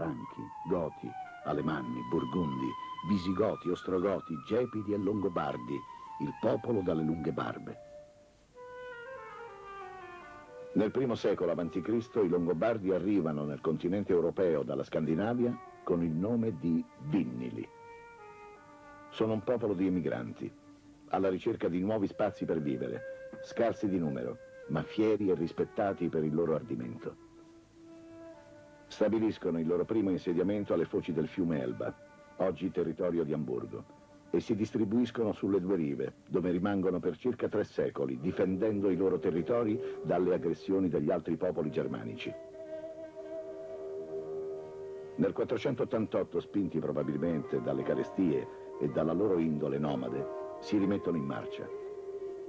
Franchi, Goti, Alemanni, Burgundi, Visigoti, Ostrogoti, Gepidi e Longobardi, il popolo dalle lunghe barbe. Nel I secolo a.C. i Longobardi arrivano nel continente europeo dalla Scandinavia con il nome di Vinnili. Sono un popolo di emigranti, alla ricerca di nuovi spazi per vivere, scarsi di numero, ma fieri e rispettati per il loro ardimento. Stabiliscono il loro primo insediamento alle foci del fiume Elba, oggi territorio di Amburgo, e si distribuiscono sulle due rive, dove rimangono per circa 3 secoli, difendendo i loro territori dalle aggressioni degli altri popoli germanici. Nel 488, spinti probabilmente dalle carestie e dalla loro indole nomade, si rimettono in marcia.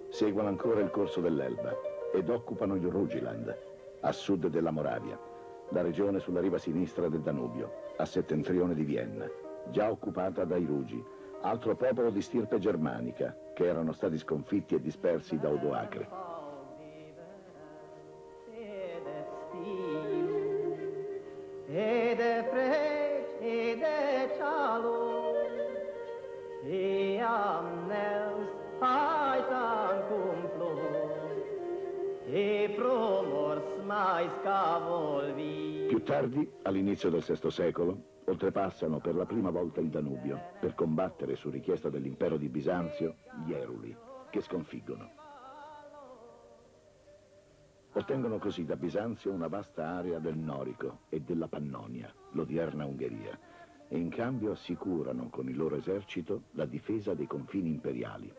Seguono ancora il corso dell'Elba ed occupano il Rugiland, a sud della Moravia, la regione sulla riva sinistra del Danubio, a settentrione di Vienna, già occupata dai Rugi, altro popolo di stirpe germanica, che erano stati sconfitti e dispersi da Odoacre. Più tardi, all'inizio del VI secolo, oltrepassano per la prima volta il Danubio per combattere su richiesta dell'impero di Bisanzio gli Eruli, che sconfiggono. Ottengono così da Bisanzio una vasta area del Norico e della Pannonia, l'odierna Ungheria, e in cambio assicurano con il loro esercito la difesa dei confini imperiali.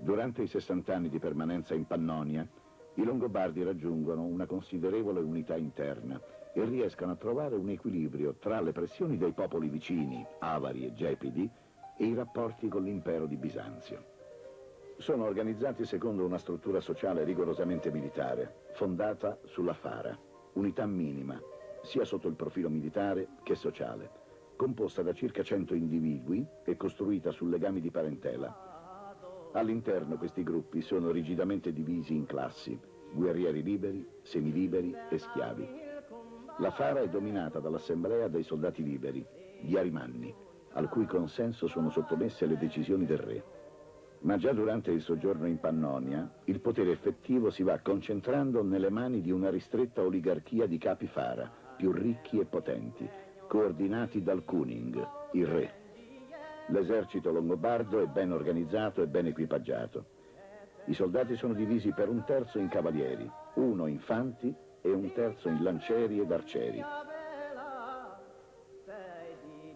Durante i 60 anni di permanenza in Pannonia, i Longobardi raggiungono una considerevole unità interna e riescono a trovare un equilibrio tra le pressioni dei popoli vicini, Avari e Gepidi, e i rapporti con l'impero di Bisanzio. Sono organizzati secondo una struttura sociale rigorosamente militare, fondata sulla Fara, unità minima, sia sotto il profilo militare che sociale, composta da circa 100 individui e costruita su legami di parentela. All'interno questi gruppi sono rigidamente divisi in classi, guerrieri liberi, semiliberi e schiavi. La Fara è dominata dall'assemblea dei soldati liberi, gli Arimanni, al cui consenso sono sottomesse le decisioni del re. Ma già durante il soggiorno in Pannonia, il potere effettivo si va concentrando nelle mani di una ristretta oligarchia di capi Fara, più ricchi e potenti, coordinati dal Kuning, il re. L'esercito longobardo è ben organizzato e ben equipaggiato. I soldati sono divisi per 1/3 in cavalieri, 1 in fanti e 1/3 in lancieri ed arcieri.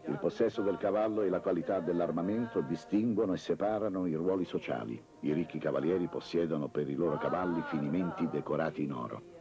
Il possesso del cavallo e la qualità dell'armamento distinguono e separano i ruoli sociali. I ricchi cavalieri possiedono per i loro cavalli finimenti decorati in oro.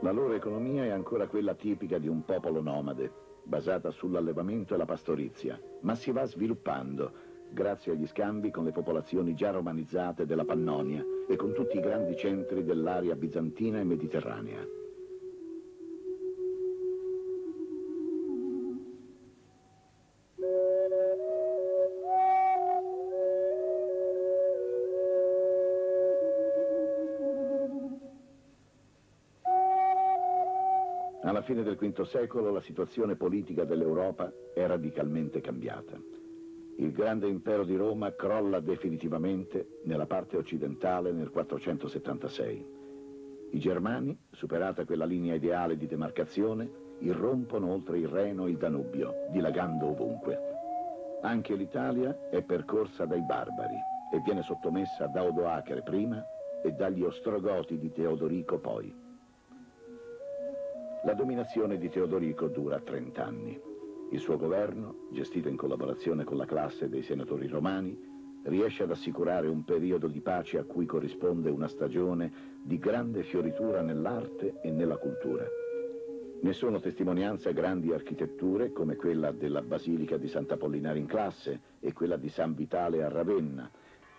La loro economia è ancora quella tipica di un popolo nomade, basata sull'allevamento e la pastorizia, ma si va sviluppando grazie agli scambi con le popolazioni già romanizzate della Pannonia e con tutti i grandi centri dell'area bizantina e mediterranea. Alla fine del V secolo la situazione politica dell'Europa è radicalmente cambiata. Il grande impero di Roma crolla definitivamente nella parte occidentale nel 476. I Germani, superata quella linea ideale di demarcazione, irrompono oltre il Reno e il Danubio, dilagando ovunque. Anche l'Italia è percorsa dai barbari e viene sottomessa da Odoacre prima e dagli Ostrogoti di Teodorico poi. La dominazione di Teodorico dura 30 anni. Il suo governo, gestito in collaborazione con la classe dei senatori romani, riesce ad assicurare un periodo di pace a cui corrisponde una stagione di grande fioritura nell'arte e nella cultura. Ne sono testimonianza grandi architetture come quella della Basilica di Sant'Apollinare in Classe e quella di San Vitale a Ravenna,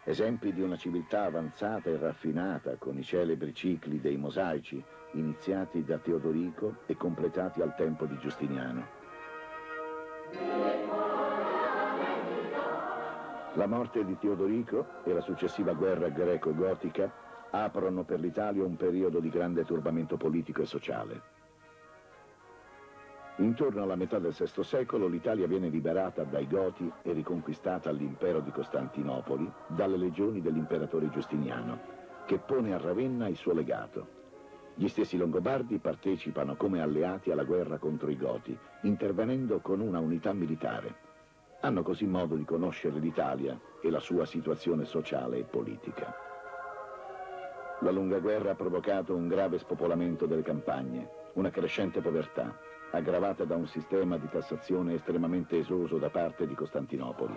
esempi di una civiltà avanzata e raffinata con i celebri cicli dei mosaici iniziati da Teodorico e completati al tempo di Giustiniano. La morte di Teodorico e la successiva guerra greco-gotica aprono per l'Italia un periodo di grande turbamento politico e sociale. Intorno alla metà del VI secolo l'Italia viene liberata dai Goti e riconquistata all'impero di Costantinopoli dalle legioni dell'imperatore Giustiniano, che pone a Ravenna il suo legato. Gli stessi Longobardi partecipano come alleati alla guerra contro i Goti, intervenendo con una unità militare. Hanno così modo di conoscere l'Italia e la sua situazione sociale e politica. La lunga guerra ha provocato un grave spopolamento delle campagne, una crescente povertà, aggravata da un sistema di tassazione estremamente esoso da parte di Costantinopoli.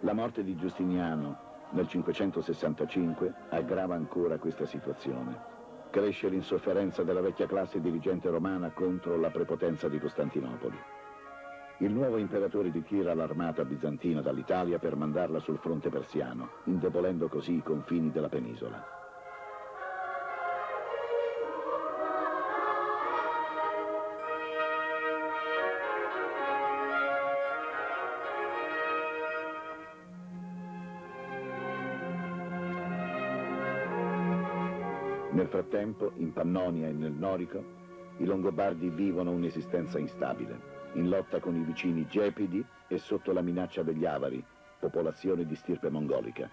La morte di Giustiniano nel 565 aggrava ancora questa situazione. Cresce l'insofferenza della vecchia classe dirigente romana contro la prepotenza di Costantinopoli. Il nuovo imperatore ritira l'armata bizantina dall'Italia per mandarla sul fronte persiano, indebolendo così i confini della penisola. Nel frattempo, in Pannonia e nel Norico, i Longobardi vivono un'esistenza instabile, in lotta con i vicini Gepidi e sotto la minaccia degli Avari, popolazione di stirpe mongolica.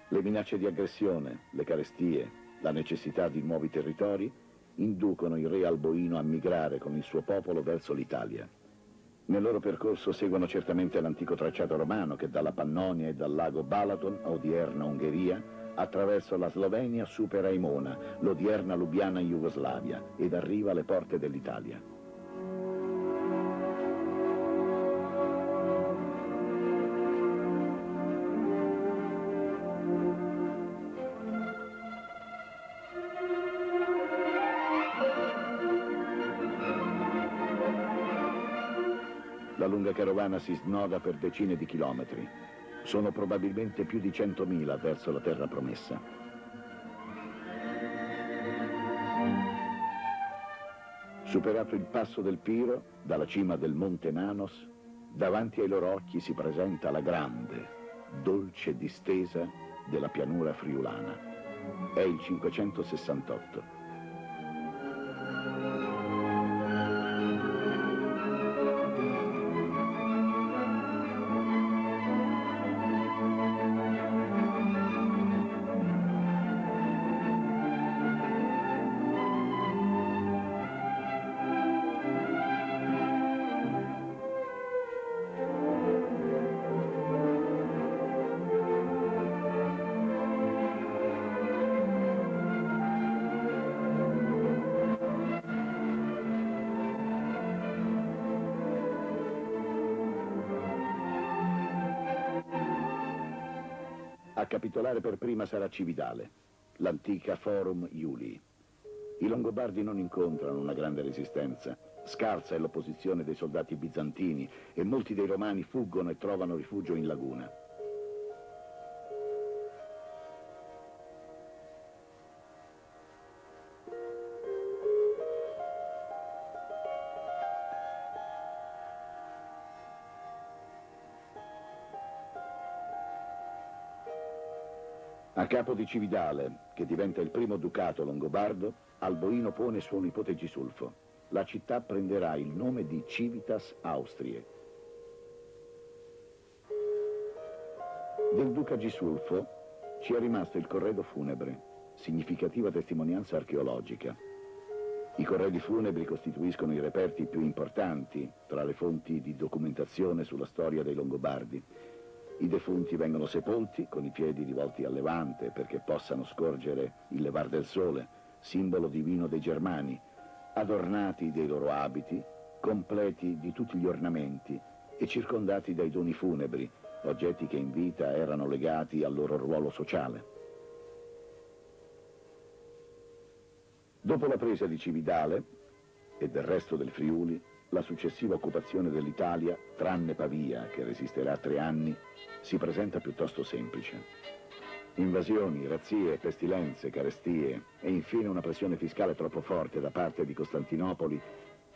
Le minacce di aggressione, le carestie, la necessità di nuovi territori inducono il re Alboino a migrare con il suo popolo verso l'Italia. Nel loro percorso seguono certamente l'antico tracciato romano che dalla Pannonia e dal lago Balaton, odierna Ungheria, attraverso la Slovenia supera Emona, l'odierna Lubiana in Jugoslavia, ed arriva alle porte dell'Italia. La lunga carovana si snoda per decine di chilometri. Sono probabilmente più di 100.000 verso la terra promessa. Superato il passo del Piro, dalla cima del Monte Nanos, davanti ai loro occhi si presenta la grande, dolce distesa della pianura friulana. È il 568. A capitolare per prima sarà Cividale, l'antica Forum Iulii. I Longobardi non incontrano una grande resistenza. Scarsa è l'opposizione dei soldati bizantini e molti dei romani fuggono e trovano rifugio in laguna. A capo di Cividale, che diventa il primo ducato longobardo, Alboino pone suo nipote Gisulfo. La città prenderà il nome di Civitas Austriae. Del duca Gisulfo ci è rimasto il corredo funebre, significativa testimonianza archeologica. I corredi funebri costituiscono i reperti più importanti tra le fonti di documentazione sulla storia dei Longobardi. I defunti vengono sepolti con i piedi rivolti al levante perché possano scorgere il levar del sole, simbolo divino dei Germani, adornati dei loro abiti, completi di tutti gli ornamenti e circondati dai doni funebri, oggetti che in vita erano legati al loro ruolo sociale. Dopo la presa di Cividale, e del resto del Friuli, la successiva occupazione dell'Italia, tranne Pavia, che resisterà 3 anni, si presenta piuttosto semplice. Invasioni, razzie, pestilenze, carestie e infine una pressione fiscale troppo forte da parte di Costantinopoli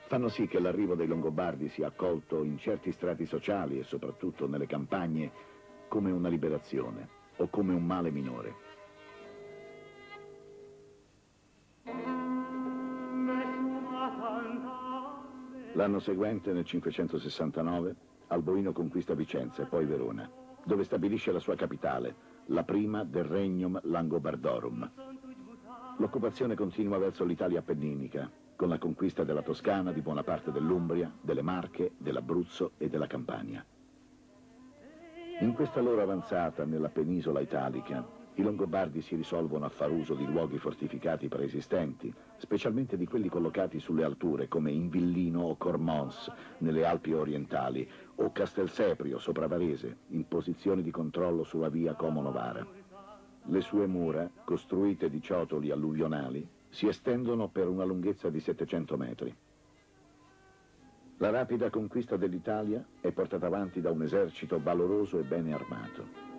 fanno sì che l'arrivo dei Longobardi sia accolto in certi strati sociali e soprattutto nelle campagne come una liberazione o come un male minore. L'anno seguente, nel 569, Alboino conquista Vicenza e poi Verona, dove stabilisce la sua capitale, la prima del Regnum Langobardorum. L'occupazione continua verso l'Italia appenninica, con la conquista della Toscana, di buona parte dell'Umbria, delle Marche, dell'Abruzzo e della Campania. In questa loro avanzata nella penisola italica, i Longobardi si risolvono a far uso di luoghi fortificati preesistenti, specialmente di quelli collocati sulle alture come Invillino o Cormons nelle Alpi orientali o Castelseprio sopra Varese, in posizioni di controllo sulla via Como-Novara. Le sue mura, costruite di ciotoli alluvionali, si estendono per una lunghezza di 700 metri. La rapida conquista dell'Italia è portata avanti da un esercito valoroso e bene armato.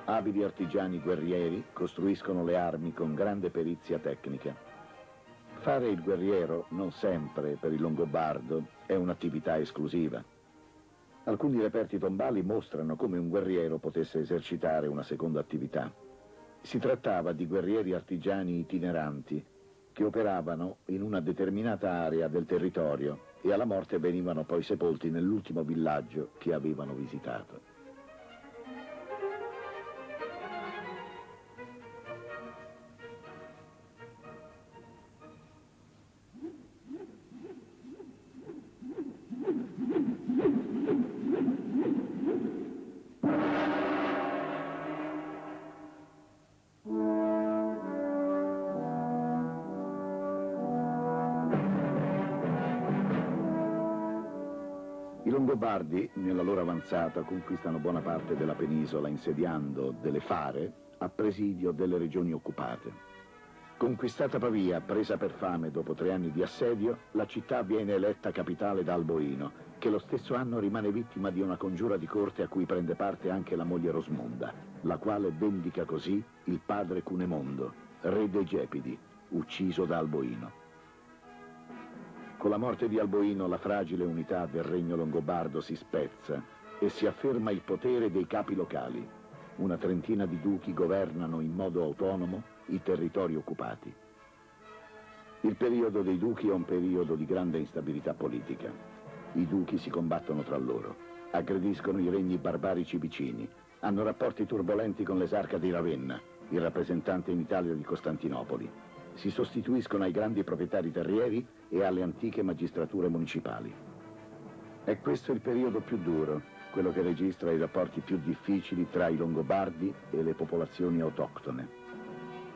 Abili artigiani guerrieri costruiscono le armi con grande perizia tecnica. Fare il guerriero, non sempre per il Longobardo, è un'attività esclusiva. Alcuni reperti tombali mostrano come un guerriero potesse esercitare una seconda attività. Si trattava di guerrieri artigiani itineranti che operavano in una determinata area del territorio e alla morte venivano poi sepolti nell'ultimo villaggio che avevano visitato. I Longobardi, nella loro avanzata, conquistano buona parte della penisola, insediando delle fare a presidio delle regioni occupate. Conquistata Pavia, presa per fame dopo 3 anni di assedio, la città viene eletta capitale da Alboino, che lo stesso anno rimane vittima di una congiura di corte a cui prende parte anche la moglie Rosmonda, la quale vendica così il padre Cunemondo, re dei Gepidi, ucciso da Alboino. Con la morte di Alboino la fragile unità del regno longobardo si spezza e si afferma il potere dei capi locali. Una trentina di duchi governano in modo autonomo i territori occupati. Il periodo dei duchi è un periodo di grande instabilità politica. I duchi si combattono tra loro, aggrediscono i regni barbarici vicini, hanno rapporti turbolenti con l'esarca di Ravenna, il rappresentante in Italia di Costantinopoli. Si sostituiscono ai grandi proprietari terrieri e alle antiche magistrature municipali. È questo il periodo più duro, quello che registra i rapporti più difficili tra i Longobardi e le popolazioni autoctone.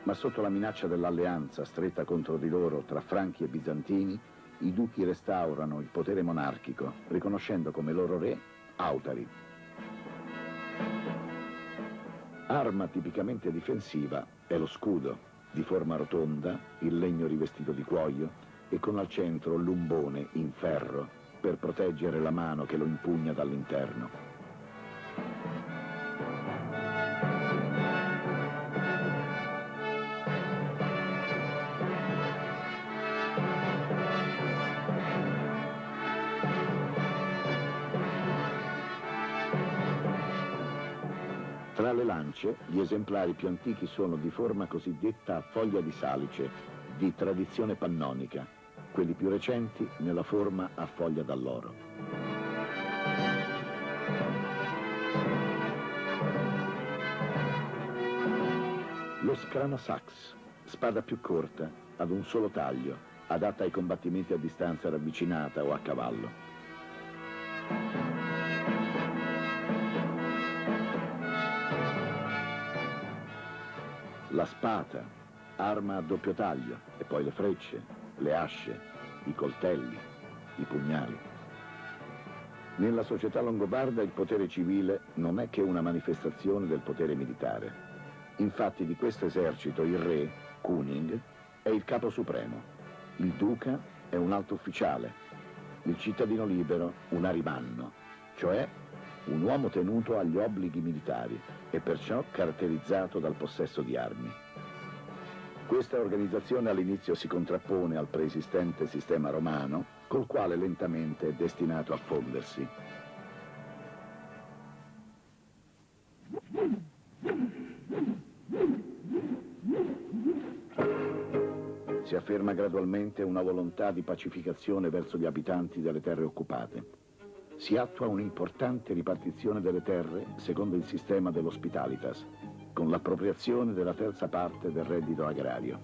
Ma sotto la minaccia dell'alleanza stretta contro di loro tra Franchi e Bizantini, i duchi restaurano il potere monarchico, riconoscendo come loro re Autari. Arma tipicamente difensiva è lo scudo, di forma rotonda, il legno rivestito di cuoio e con al centro l'umbone in ferro per proteggere la mano che lo impugna dall'interno. Tra le lance, gli esemplari più antichi sono di forma cosiddetta a foglia di salice, di tradizione pannonica, quelli più recenti nella forma a foglia d'alloro. Lo Scranosax, spada più corta, ad un solo taglio, adatta ai combattimenti a distanza ravvicinata o a cavallo. La spata, arma a doppio taglio, e poi le frecce, le asce, i coltelli, i pugnali. Nella società longobarda il potere civile non è che una manifestazione del potere militare. Infatti di questo esercito il re, Kuning, è il capo supremo, il duca è un alto ufficiale, il cittadino libero un arimanno, cioè un uomo tenuto agli obblighi militari e perciò caratterizzato dal possesso di armi. Questa organizzazione all'inizio si contrappone al preesistente sistema romano, col quale lentamente è destinato a fondersi. Si afferma gradualmente una volontà di pacificazione verso gli abitanti delle terre occupate. Si attua un'importante ripartizione delle terre secondo il sistema dell'hospitalitas, con l'appropriazione della terza parte del reddito agrario.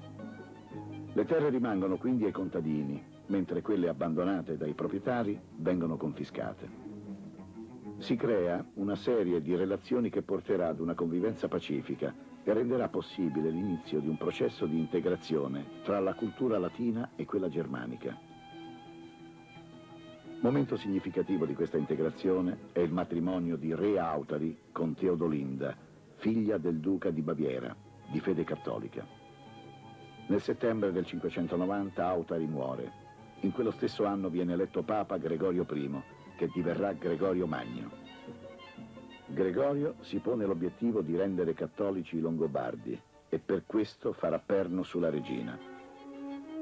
Le terre rimangono quindi ai contadini, mentre quelle abbandonate dai proprietari vengono confiscate. Si crea una serie di relazioni che porterà ad una convivenza pacifica e renderà possibile l'inizio di un processo di integrazione tra la cultura latina e quella germanica. Momento significativo di questa integrazione è il matrimonio di Re Autari con Teodolinda, figlia del duca di Baviera, di fede cattolica. Nel settembre del 590 Autari muore. In quello stesso anno viene eletto Papa Gregorio I, che diverrà Gregorio Magno. Gregorio si pone l'obiettivo di rendere cattolici i Longobardi e per questo farà perno sulla regina.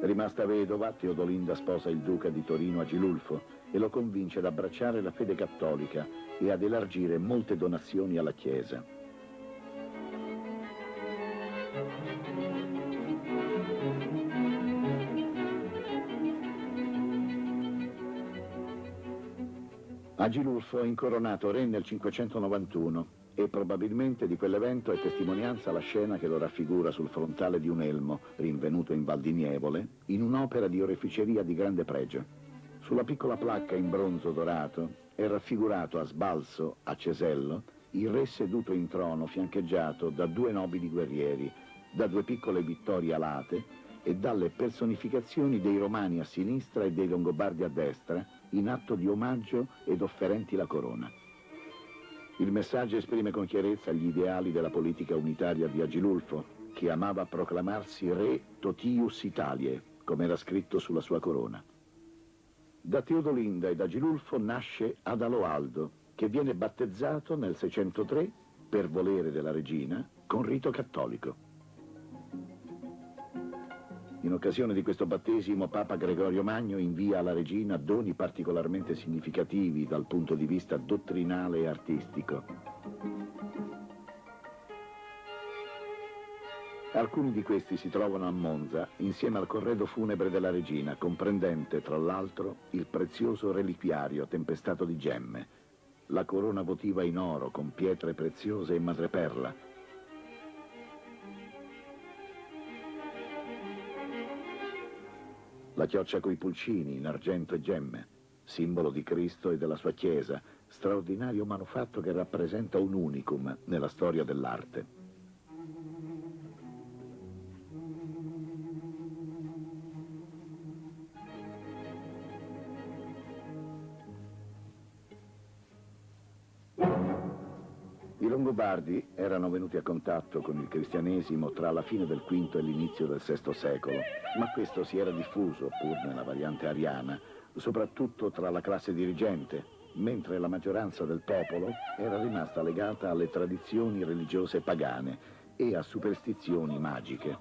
Rimasta vedova, Teodolinda sposa il duca di Torino Agilulfo e lo convince ad abbracciare la fede cattolica e ad elargire molte donazioni alla Chiesa. Agilulfo è incoronato re nel 591 e probabilmente di quell'evento è testimonianza la scena che lo raffigura sul frontale di un elmo, rinvenuto in Val di Nievole, in un'opera di oreficeria di grande pregio. Sulla piccola placca in bronzo dorato è raffigurato a sbalzo, a cesello, il re seduto in trono fiancheggiato da due nobili guerrieri, da due piccole vittorie alate e dalle personificazioni dei romani a sinistra e dei longobardi a destra, in atto di omaggio ed offerenti la corona. Il messaggio esprime con chiarezza gli ideali della politica unitaria di Agilulfo, che amava proclamarsi re Totius Italiae, come era scritto sulla sua corona. Da Teodolinda e da Agilulfo nasce Adaloaldo, che viene battezzato nel 603, per volere della regina, con rito cattolico. In occasione di questo battesimo, Papa Gregorio Magno invia alla regina doni particolarmente significativi dal punto di vista dottrinale e artistico. Alcuni di questi si trovano a Monza insieme al corredo funebre della regina, comprendente tra l'altro il prezioso reliquiario tempestato di gemme, la corona votiva in oro con pietre preziose e madreperla, la chioccia coi pulcini in argento e gemme, simbolo di Cristo e della sua Chiesa, straordinario manufatto che rappresenta un unicum nella storia dell'arte. I Longobardi erano venuti a contatto con il cristianesimo tra la fine del V e l'inizio del VI secolo, ma questo si era diffuso, pur nella variante ariana, soprattutto tra la classe dirigente, mentre la maggioranza del popolo era rimasta legata alle tradizioni religiose pagane e a superstizioni magiche.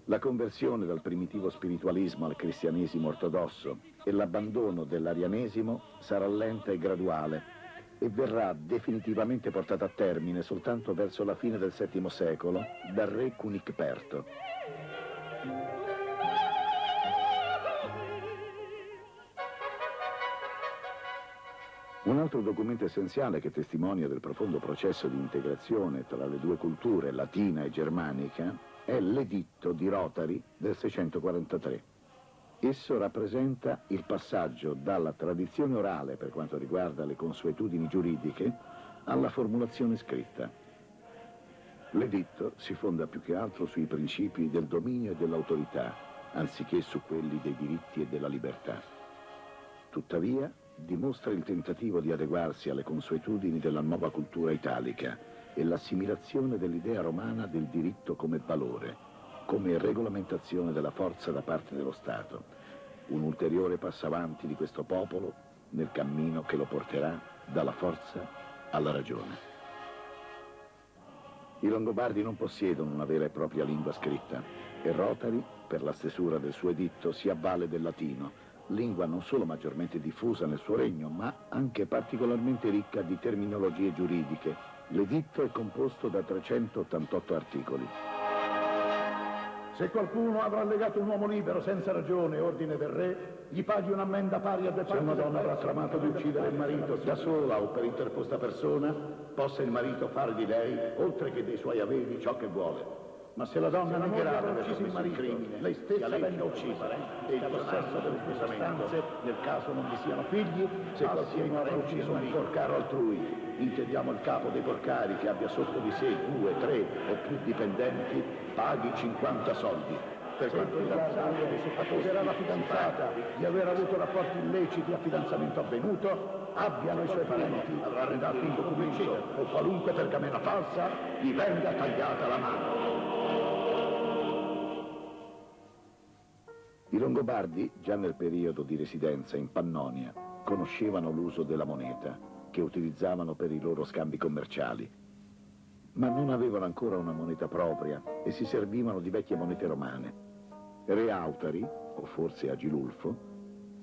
La conversione dal primitivo spiritualismo al cristianesimo ortodosso e l'abbandono dell'arianesimo sarà lenta e graduale, e verrà definitivamente portata a termine soltanto verso la fine del VII secolo dal re Cunicperto. Un altro documento essenziale che testimonia del profondo processo di integrazione tra le due culture, latina e germanica, è l'Editto di Rotari del 643. Esso rappresenta il passaggio dalla tradizione orale per quanto riguarda le consuetudini giuridiche alla formulazione scritta. L'editto si fonda più che altro sui principi del dominio e dell'autorità, anziché su quelli dei diritti e della libertà. Tuttavia, dimostra il tentativo di adeguarsi alle consuetudini della nuova cultura italica e l'assimilazione dell'idea romana del diritto come valore, come regolamentazione della forza da parte dello Stato, un ulteriore passo avanti di questo popolo nel cammino che lo porterà dalla forza alla ragione. I Longobardi non possiedono una vera e propria lingua scritta e Rotari, per la stesura del suo editto, si avvale del latino, lingua non solo maggiormente diffusa nel suo regno, ma anche particolarmente ricca di terminologie giuridiche. L'editto è composto da 388 articoli. Se qualcuno avrà legato un uomo libero senza ragione e ordine del re, gli paghi un'ammenda pari a 2 parti. Se una donna avrà tramato di uccidere il marito da sola o per interposta persona, possa il marito fare di lei, oltre che dei suoi averi, ciò che vuole. Ma se la donna negherà di aver ucciso commesso il crimine, lei stessa venga uccisa e il possesso delle sue sostanze, nel caso non vi siano figli, se qualcuno avrà ucciso un porcaro altrui, intendiamo il capo dei porcari che abbia sotto di sé 2, 3 o più dipendenti, paghi 50 soldi. Per quanto riguarda accuserà la fidanzata di aver avuto rapporti illeciti a fidanzamento avvenuto, abbiano i suoi parenti avrà redatto un documento o qualunque pergamena falsa, gli venga tagliata la mano. I Longobardi, già nel periodo di residenza in Pannonia, conoscevano l'uso della moneta, che utilizzavano per i loro scambi commerciali, ma non avevano ancora una moneta propria e si servivano di vecchie monete romane. Re Autari, o forse Agilulfo,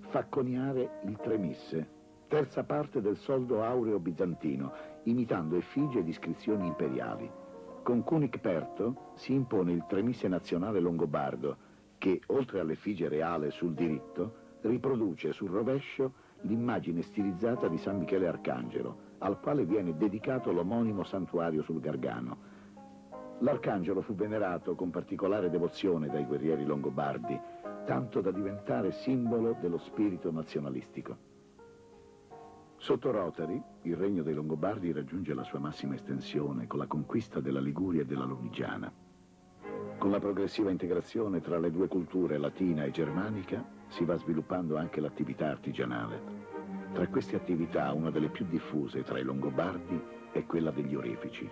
fa coniare il tremisse, terza parte del soldo aureo bizantino, imitando effigie ed iscrizioni imperiali. Con Cunicperto si impone il tremisse nazionale longobardo, che, oltre all'effigie reale sul diritto, riproduce sul rovescio l'immagine stilizzata di San Michele Arcangelo, al quale viene dedicato l'omonimo santuario sul Gargano. L'Arcangelo fu venerato con particolare devozione dai guerrieri longobardi, tanto da diventare simbolo dello spirito nazionalistico. Sotto Rotari, il regno dei Longobardi raggiunge la sua massima estensione con la conquista della Liguria e della Lunigiana. Con la progressiva integrazione tra le due culture, latina e germanica, si va sviluppando anche l'attività artigianale. Tra queste attività, una delle più diffuse tra i Longobardi è quella degli orefici.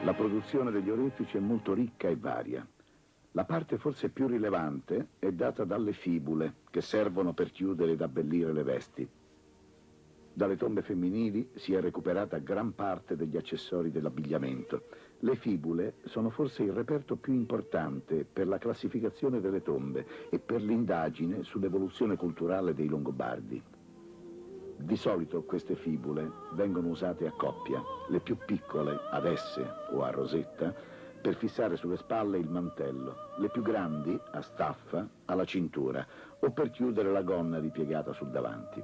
La produzione degli orefici è molto ricca e varia. La parte forse più rilevante è data dalle fibule, che servono per chiudere ed abbellire le vesti. Dalle tombe femminili si è recuperata gran parte degli accessori dell'abbigliamento. Le fibule sono forse il reperto più importante per la classificazione delle tombe e per l'indagine sull'evoluzione culturale dei Longobardi. Di solito queste fibule vengono usate a coppia, le più piccole ad S o a rosetta, per fissare sulle spalle il mantello, le più grandi a staffa alla cintura o per chiudere la gonna ripiegata sul davanti.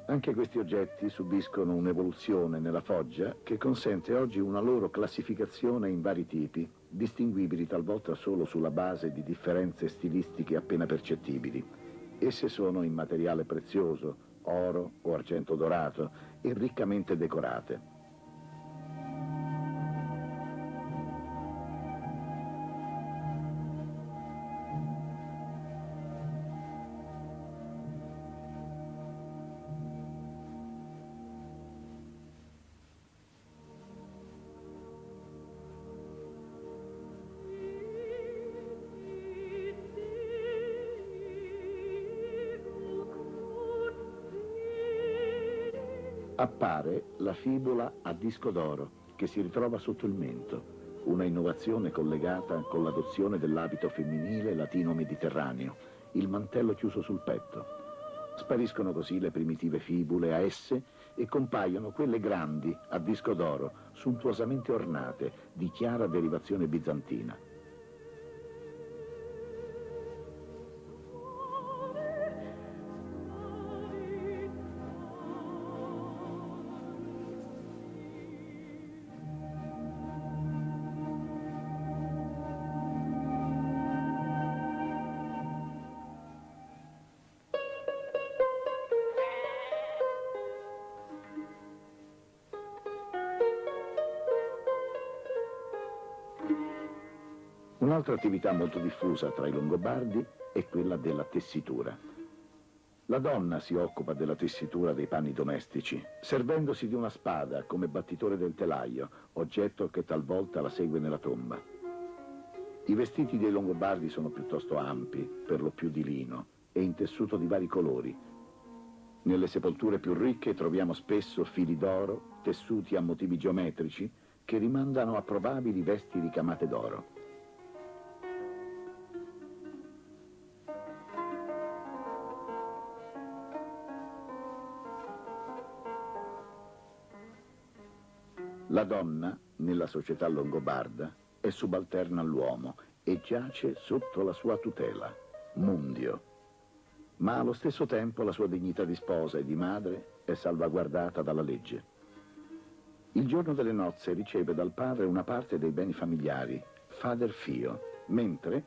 Anche questi oggetti subiscono un'evoluzione nella foggia che consente oggi una loro classificazione in vari tipi, distinguibili talvolta solo sulla base di differenze stilistiche appena percettibili. Esse sono in materiale prezioso, oro o argento dorato, e riccamente decorate. Appare la fibula a disco d'oro, che si ritrova sotto il mento, una innovazione collegata con l'adozione dell'abito femminile latino-mediterraneo, il mantello chiuso sul petto. Spariscono così le primitive fibule a S e compaiono quelle grandi a disco d'oro, sontuosamente ornate, di chiara derivazione bizantina. Un'altra attività molto diffusa tra i Longobardi è quella della tessitura. La donna si occupa della tessitura dei panni domestici, servendosi di una spada come battitore del telaio, oggetto che talvolta la segue nella tomba. I vestiti dei Longobardi sono piuttosto ampi, per lo più di lino, e in tessuto di vari colori. Nelle sepolture più ricche troviamo spesso fili d'oro, tessuti a motivi geometrici, che rimandano a probabili vesti ricamate d'oro. La donna, nella società longobarda, è subalterna all'uomo e giace sotto la sua tutela, mundio. Ma allo stesso tempo la sua dignità di sposa e di madre è salvaguardata dalla legge. Il giorno delle nozze riceve dal padre una parte dei beni familiari, fader fio, mentre,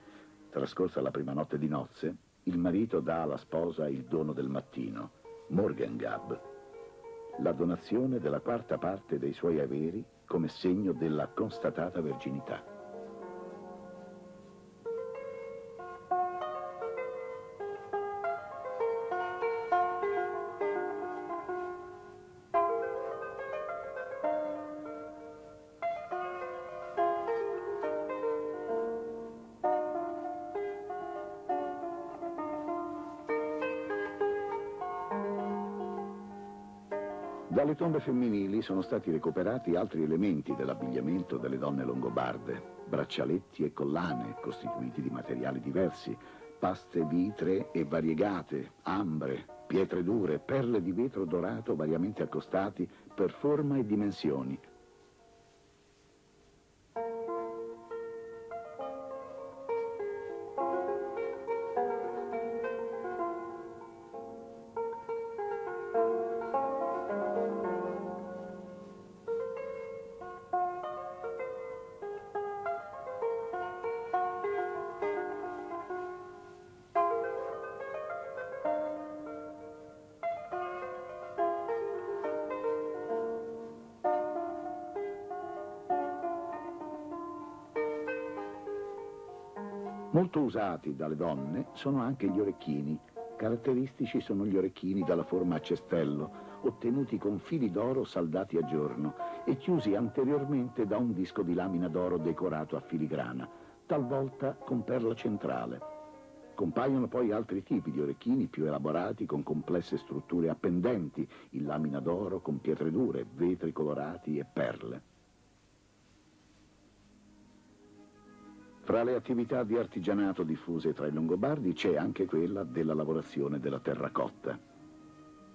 trascorsa la prima notte di nozze, il marito dà alla sposa il dono del mattino, Morgengab, la donazione della quarta parte dei suoi averi come segno della constatata verginità. Dalle tombe femminili sono stati recuperati altri elementi dell'abbigliamento delle donne longobarde, braccialetti e collane costituiti di materiali diversi, paste vitree e variegate, ambre, pietre dure, perle di vetro dorato variamente accostati per forma e dimensioni. Molto usati dalle donne sono anche gli orecchini. Caratteristici sono gli orecchini dalla forma a cestello, ottenuti con fili d'oro saldati a giorno e chiusi anteriormente da un disco di lamina d'oro decorato a filigrana, talvolta con perla centrale. Compaiono poi altri tipi di orecchini più elaborati con complesse strutture a pendenti, in lamina d'oro con pietre dure, vetri colorati e perle. Fra le attività di artigianato diffuse tra i Longobardi c'è anche quella della lavorazione della terracotta.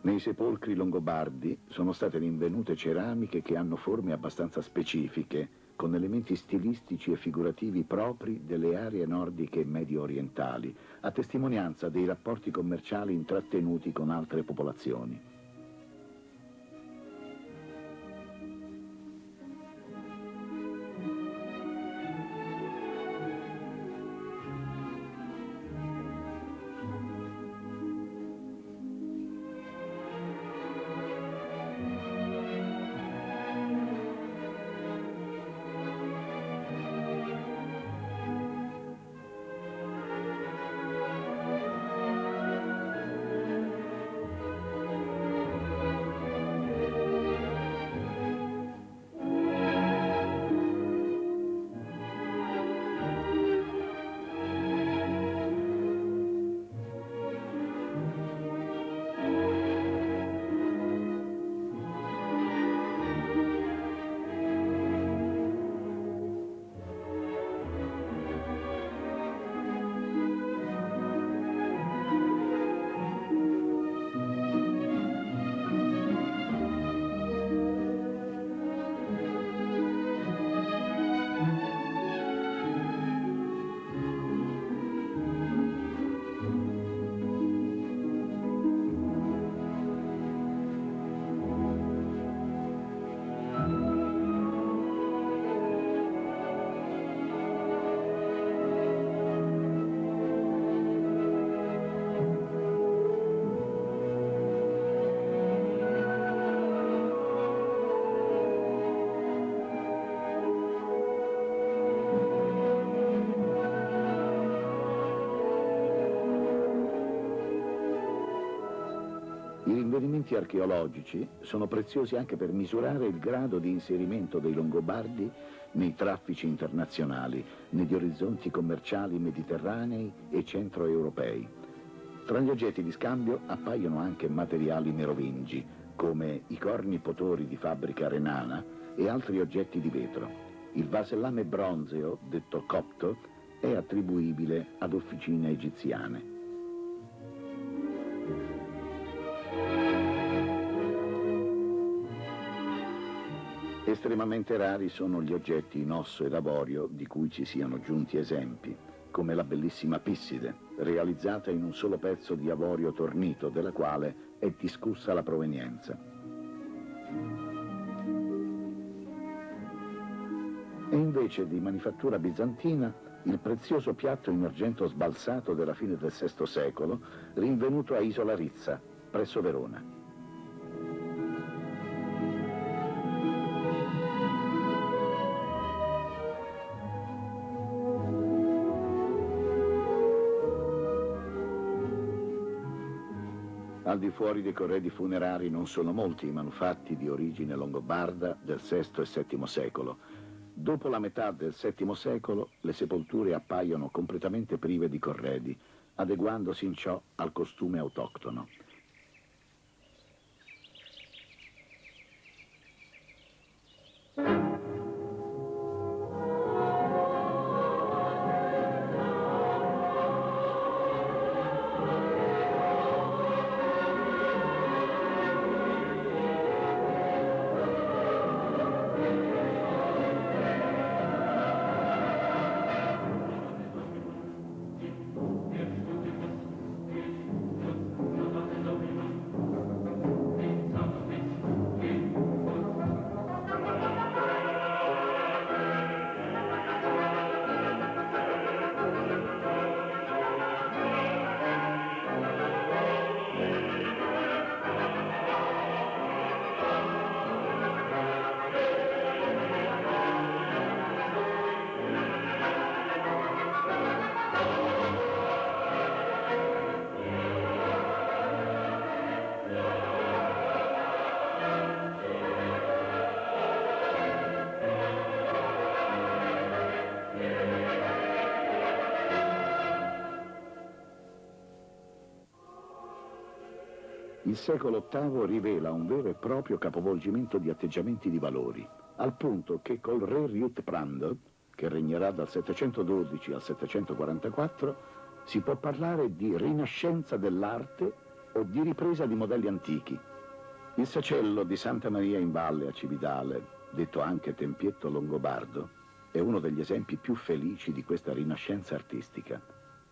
Nei sepolcri longobardi sono state rinvenute ceramiche che hanno forme abbastanza specifiche, con elementi stilistici e figurativi propri delle aree nordiche e medio orientali, a testimonianza dei rapporti commerciali intrattenuti con altre popolazioni. I rinvenimenti archeologici sono preziosi anche per misurare il grado di inserimento dei Longobardi nei traffici internazionali, negli orizzonti commerciali mediterranei e centroeuropei. Tra gli oggetti di scambio appaiono anche materiali merovingi, come i corni potori di fabbrica renana e altri oggetti di vetro. Il vasellame bronzeo, detto copto, è attribuibile ad officine egiziane. Estremamente rari sono gli oggetti in osso ed avorio di cui ci siano giunti esempi, come la bellissima Pisside, realizzata in un solo pezzo di avorio tornito, della quale è discussa la provenienza. E invece di manifattura bizantina, il prezioso piatto in argento sbalzato della fine del VI secolo, rinvenuto a Isola Rizza, presso Verona. Al di fuori dei corredi funerari non sono molti i manufatti di origine longobarda del VI e VII secolo. Dopo la metà del VII secolo le sepolture appaiono completamente prive di corredi, adeguandosi in ciò al costume autoctono. Il secolo VIII rivela un vero e proprio capovolgimento di atteggiamenti di valori, al punto che col re Liutprando, che regnerà dal 712 al 744, si può parlare di rinascenza dell'arte o di ripresa di modelli antichi. Il sacello di Santa Maria in Valle a Cividale, detto anche Tempietto Longobardo, è uno degli esempi più felici di questa rinascenza artistica.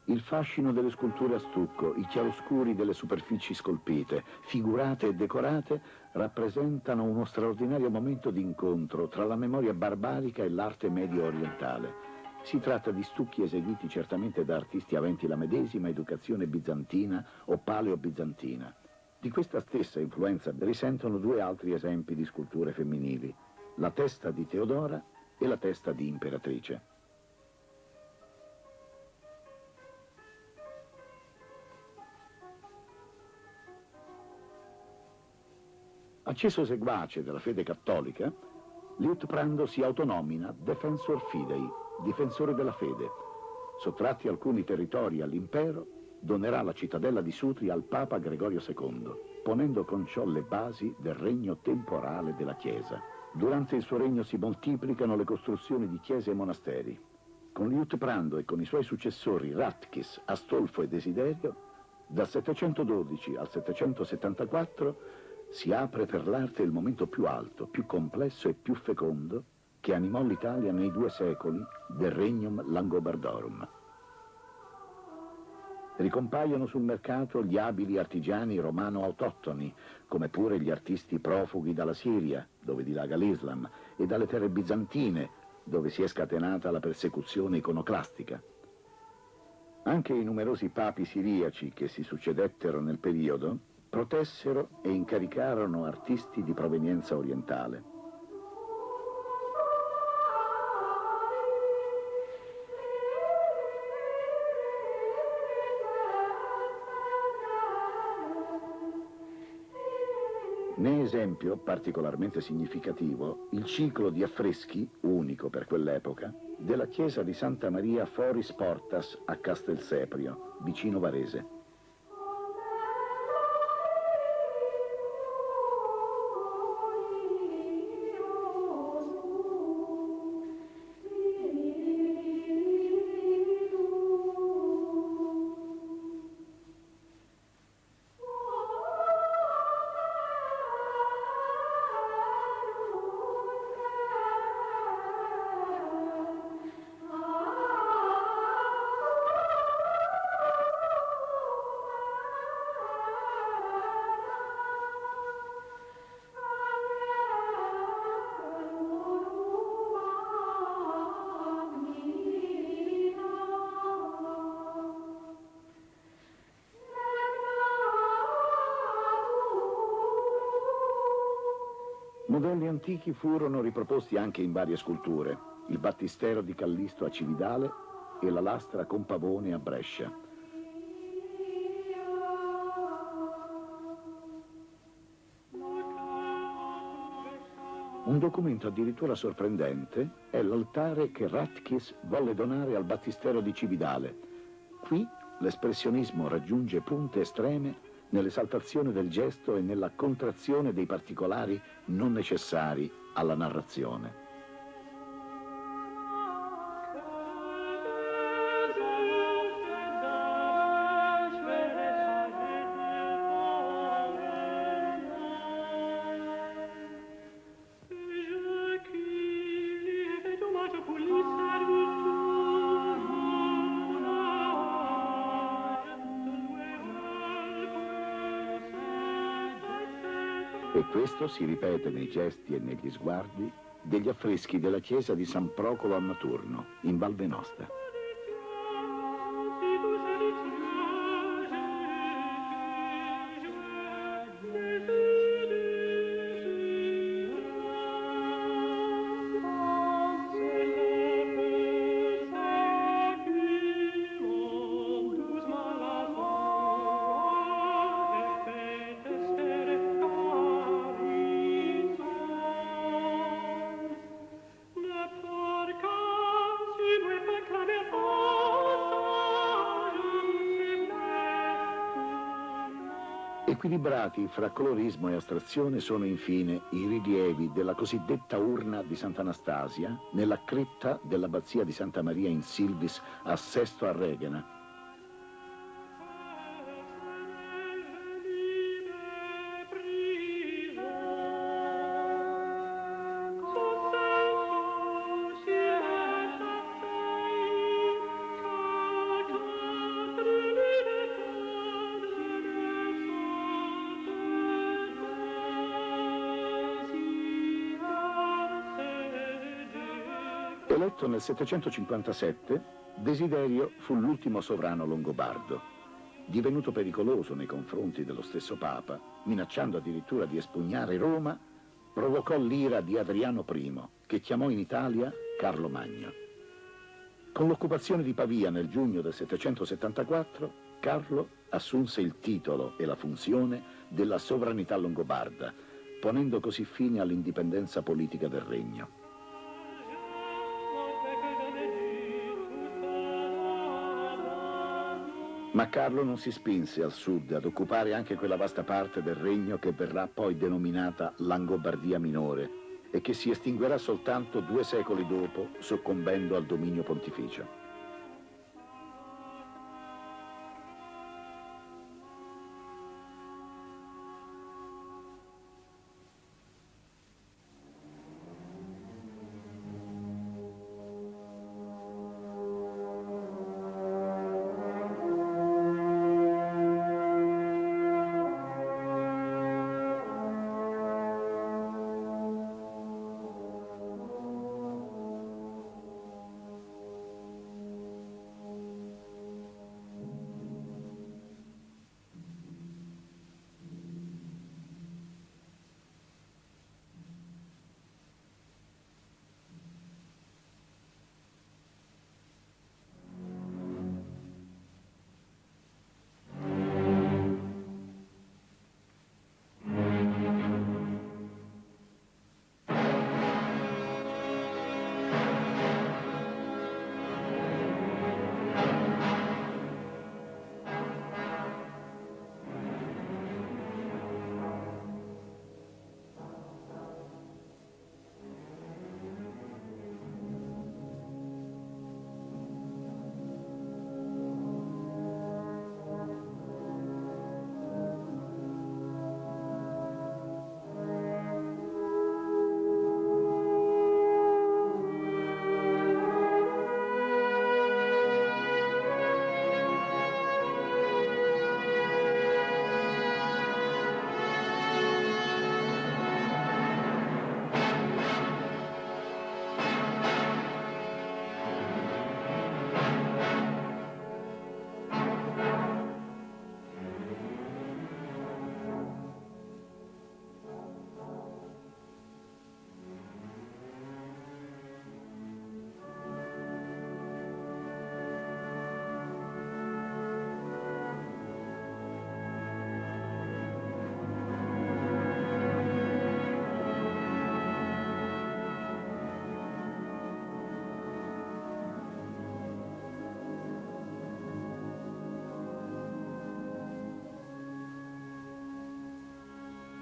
Il fascino delle sculture a stucco, i chiaroscuri delle superfici scolpite, figurate e decorate, rappresentano uno straordinario momento di incontro tra la memoria barbarica e l'arte medio orientale. Si tratta di stucchi eseguiti certamente da artisti aventi la medesima educazione bizantina o paleo-bizantina. Di questa stessa influenza risentono due altri esempi di sculture femminili, la testa di Teodora e la testa di Imperatrice. Acceso seguace della fede cattolica, Liutprando si autonomina Defensor Fidei, difensore della fede. Sottratti alcuni territori all'impero, donerà la cittadella di Sutri al Papa Gregorio II, ponendo con ciò le basi del regno temporale della Chiesa. Durante il suo regno si moltiplicano le costruzioni di chiese e monasteri. Con Liutprando e con i suoi successori Ratchis, Astolfo e Desiderio, dal 712 al 774 si apre per l'arte il momento più alto, più complesso e più fecondo che animò l'Italia nei 2 secoli del Regnum Langobardorum. Ricompaiono sul mercato gli abili artigiani romano autoctoni, come pure gli artisti profughi dalla Siria, dove dilaga l'Islam, e dalle terre bizantine, dove si è scatenata la persecuzione iconoclastica. Anche i numerosi papi siriaci che si succedettero nel periodo protessero e incaricarono artisti di provenienza orientale. Ne è esempio particolarmente significativo il ciclo di affreschi, unico per quell'epoca, della chiesa di Santa Maria Foris Portas a Castelseprio, vicino Varese. Modelli antichi furono riproposti anche in varie sculture, il battistero di Callisto a Cividale e la lastra con Pavone a Brescia. Un documento addirittura sorprendente è l'altare che Ratchis volle donare al battistero di Cividale. Qui l'espressionismo raggiunge punte estreme nell'esaltazione del gesto e nella contrazione dei particolari non necessari alla narrazione. E questo si ripete nei gesti e negli sguardi degli affreschi della chiesa di San Procolo a Maturno, in Val Venosta. Clamer Equilibrati fra colorismo e astrazione sono infine i rilievi della cosiddetta urna di Sant'Anastasia nella cripta dell'abbazia di Santa Maria in Silvis a Sesto a Regena. Eletto nel 757, Desiderio fu l'ultimo sovrano longobardo. Divenuto pericoloso nei confronti dello stesso Papa, minacciando addirittura di espugnare Roma, provocò l'ira di Adriano I, che chiamò in Italia Carlo Magno. Con l'occupazione di Pavia nel giugno del 774, Carlo assunse il titolo e la funzione della sovranità longobarda, ponendo così fine all'indipendenza politica del regno. Ma Carlo non si spinse al sud ad occupare anche quella vasta parte del regno che verrà poi denominata Langobardia Minore e che si estinguerà soltanto 2 secoli dopo, soccombendo al dominio pontificio.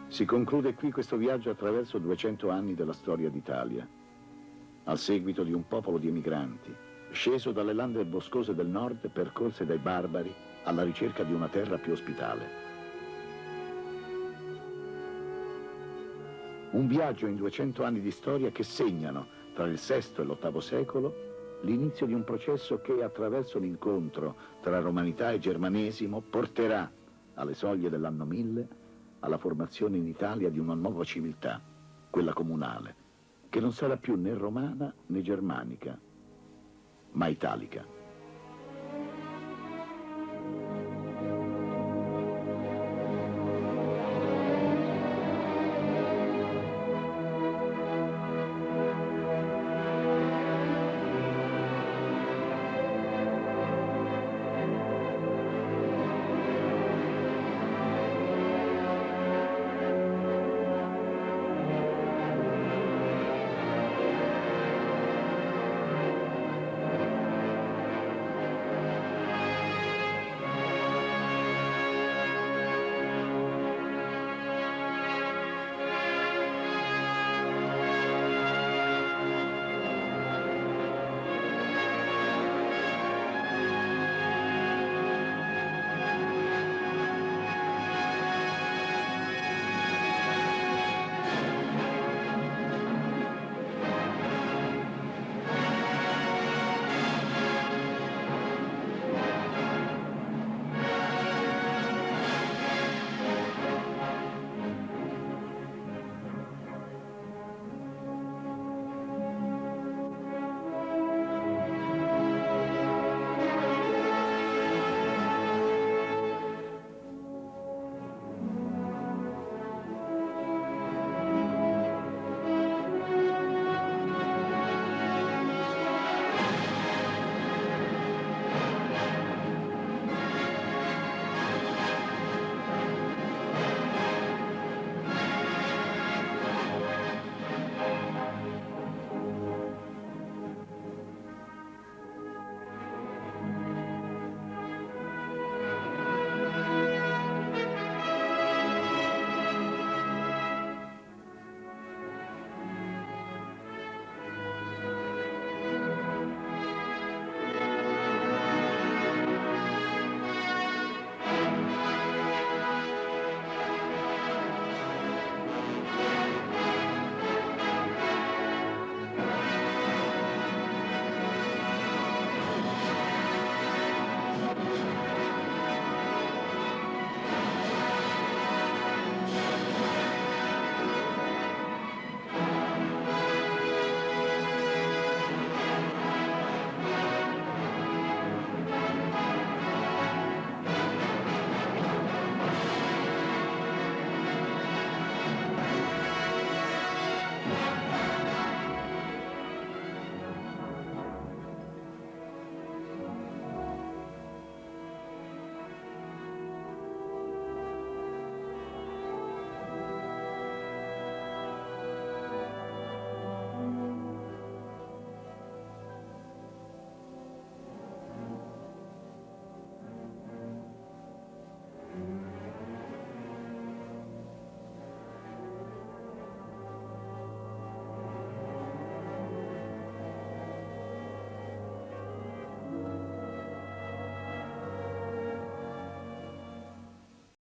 Si conclude qui questo viaggio attraverso 200 anni della storia d'Italia. Al seguito di un popolo di emigranti, sceso dalle lande boscose del nord, percorse dai barbari alla ricerca di una terra più ospitale. Un viaggio in 200 anni di storia che segnano, tra il VI e l'VIII secolo, l'inizio di un processo che, attraverso l'incontro tra romanità e germanesimo, porterà, alle soglie dell'anno 1000, alla formazione in Italia di una nuova civiltà, quella comunale, che non sarà più né romana né germanica, ma italica.